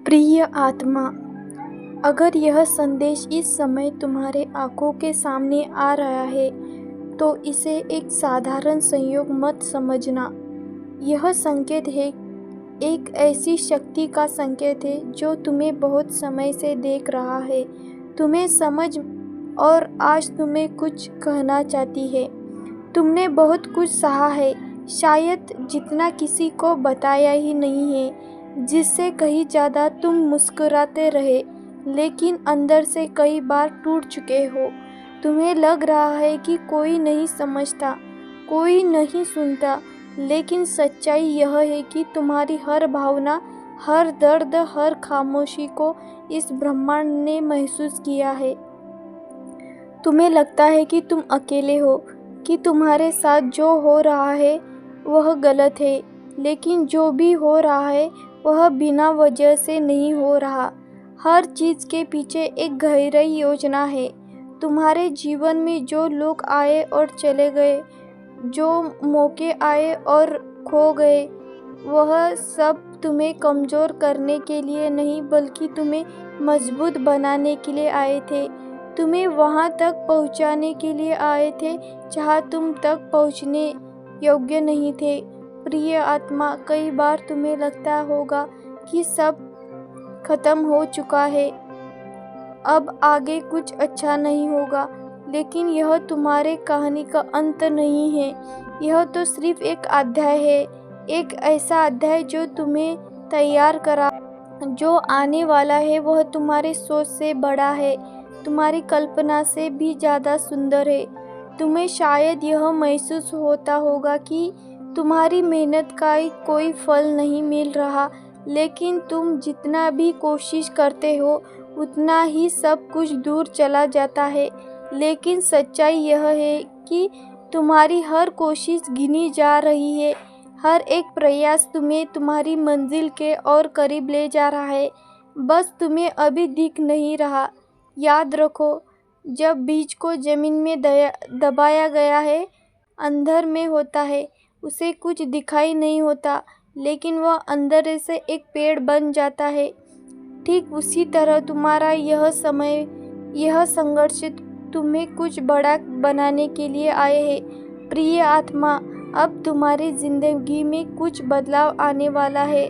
प्रिय आत्मा, अगर यह संदेश इस समय तुम्हारे आँखों के सामने आ रहा है तो इसे एक साधारण संयोग मत समझना। यह संकेत है, एक ऐसी शक्ति का संकेत है जो तुम्हें बहुत समय से देख रहा है, तुम्हें समझ और आज तुम्हें कुछ कहना चाहती है। तुमने बहुत कुछ सहा है, शायद जितना किसी को बताया ही नहीं है, जिससे कहीं ज़्यादा तुम मुस्कुराते रहे, लेकिन अंदर से कई बार टूट चुके हो। तुम्हें लग रहा है कि कोई नहीं समझता, कोई नहीं सुनता, लेकिन सच्चाई यह है कि तुम्हारी हर भावना, हर दर्द, हर खामोशी को इस ब्रह्मांड ने महसूस किया है। तुम्हें लगता है कि तुम अकेले हो, कि तुम्हारे साथ जो हो रहा है वह गलत है, लेकिन जो भी हो रहा है वह बिना वजह से नहीं हो रहा। हर चीज़ के पीछे एक गहरी योजना है। तुम्हारे जीवन में जो लोग आए और चले गए, जो मौके आए और खो गए, वह सब तुम्हें कमज़ोर करने के लिए नहीं बल्कि तुम्हें मजबूत बनाने के लिए आए थे। तुम्हें वहाँ तक पहुँचाने के लिए आए थे जहाँ तुम तक पहुँचने योग्य नहीं थे। प्रिय आत्मा, कई बार तुम्हें लगता होगा कि सब खत्म हो चुका है, अब आगे कुछ अच्छा नहीं होगा, लेकिन यह तुम्हारे कहानी का अंत नहीं है। यह तो सिर्फ एक अध्याय है, एक ऐसा अध्याय जो तुम्हें तैयार करा। जो आने वाला है वह तुम्हारी सोच से बड़ा है, तुम्हारी कल्पना से भी ज़्यादा सुंदर है। तुम्हें शायद यह महसूस होता होगा कि तुम्हारी मेहनत का कोई फल नहीं मिल रहा, लेकिन तुम जितना भी कोशिश करते हो उतना ही सब कुछ दूर चला जाता है। लेकिन सच्चाई यह है कि तुम्हारी हर कोशिश गिनी जा रही है, हर एक प्रयास तुम्हें तुम्हारी मंजिल के और करीब ले जा रहा है, बस तुम्हें अभी दिख नहीं रहा। याद रखो, जब बीज को ज़मीन में दबाया गया है, अंदर में होता है, उसे कुछ दिखाई नहीं होता, लेकिन वह अंदर से एक पेड़ बन जाता है। ठीक उसी तरह तुम्हारा यह समय, यह संघर्ष तुम्हें कुछ बड़ा बनाने के लिए आए हैं। प्रिय आत्मा, अब तुम्हारी ज़िंदगी में कुछ बदलाव आने वाला है।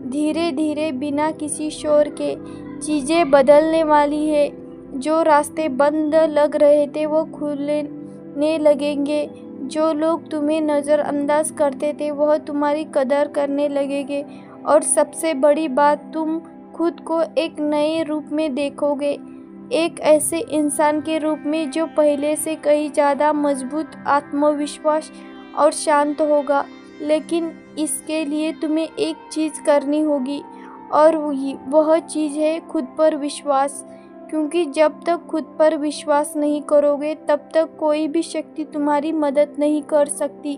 धीरे धीरे, बिना किसी शोर के, चीज़ें बदलने वाली है। जो रास्ते बंद लग रहे थे वो खुलने लगेंगे। जो लोग तुम्हें नज़रअंदाज करते थे वह तुम्हारी कदर करने लगेंगे, और सबसे बड़ी बात, तुम खुद को एक नए रूप में देखोगे, एक ऐसे इंसान के रूप में जो पहले से कहीं ज़्यादा मजबूत, आत्मविश्वास और शांत होगा। लेकिन इसके लिए तुम्हें एक चीज़ करनी होगी, और वह चीज़ है खुद पर विश्वास। क्योंकि जब तक खुद पर विश्वास नहीं करोगे तब तक कोई भी शक्ति तुम्हारी मदद नहीं कर सकती।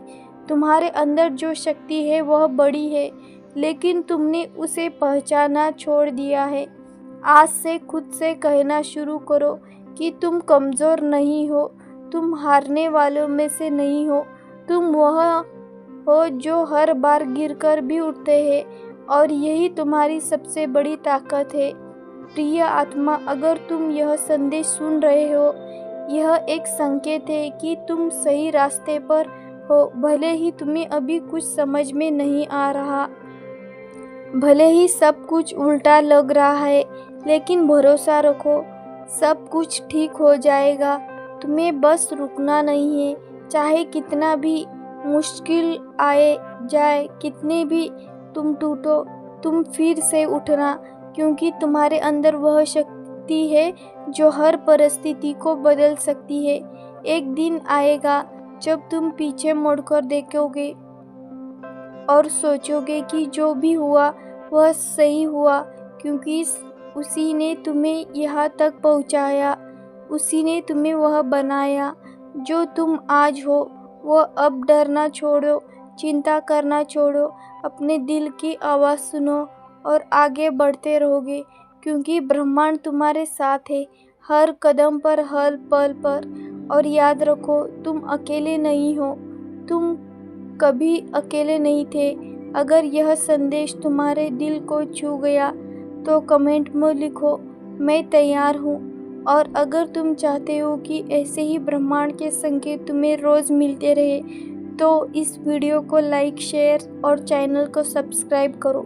तुम्हारे अंदर जो शक्ति है वह बड़ी है, लेकिन तुमने उसे पहचाना छोड़ दिया है। आज से खुद से कहना शुरू करो कि तुम कमज़ोर नहीं हो, तुम हारने वालों में से नहीं हो, तुम वह हो जो हर बार गिरकर भी उठते हैं, और यही तुम्हारी सबसे बड़ी ताकत है। प्रिय आत्मा, अगर तुम यह संदेश सुन रहे हो, यह एक संकेत है कि तुम सही रास्ते पर हो। भले ही तुम्हें अभी कुछ समझ में नहीं आ रहा, भले ही सब कुछ उल्टा लग रहा है, लेकिन भरोसा रखो, सब कुछ ठीक हो जाएगा। तुम्हें बस रुकना नहीं है। चाहे कितना भी मुश्किल आए जाए, कितने भी तुम टूटो, तुम फिर से उठना, क्योंकि तुम्हारे अंदर वह शक्ति है जो हर परिस्थिति को बदल सकती है। एक दिन आएगा जब तुम पीछे मुड़कर देखोगे और सोचोगे कि जो भी हुआ वह सही हुआ, क्योंकि उसी ने तुम्हें यहाँ तक पहुँचाया, उसी ने तुम्हें वह बनाया जो तुम आज हो। वह अब डरना छोड़ो, चिंता करना छोड़ो, अपने दिल की आवाज़ सुनो और आगे बढ़ते रहोगे, क्योंकि ब्रह्मांड तुम्हारे साथ है, हर कदम पर, हर पल पर। और याद रखो, तुम अकेले नहीं हो, तुम कभी अकेले नहीं थे। अगर यह संदेश तुम्हारे दिल को छू गया तो कमेंट में लिखो, मैं तैयार हूँ। और अगर तुम चाहते हो कि ऐसे ही ब्रह्मांड के संकेत तुम्हें रोज़ मिलते रहे तो इस वीडियो को लाइक, शेयर और चैनल को सब्सक्राइब करो।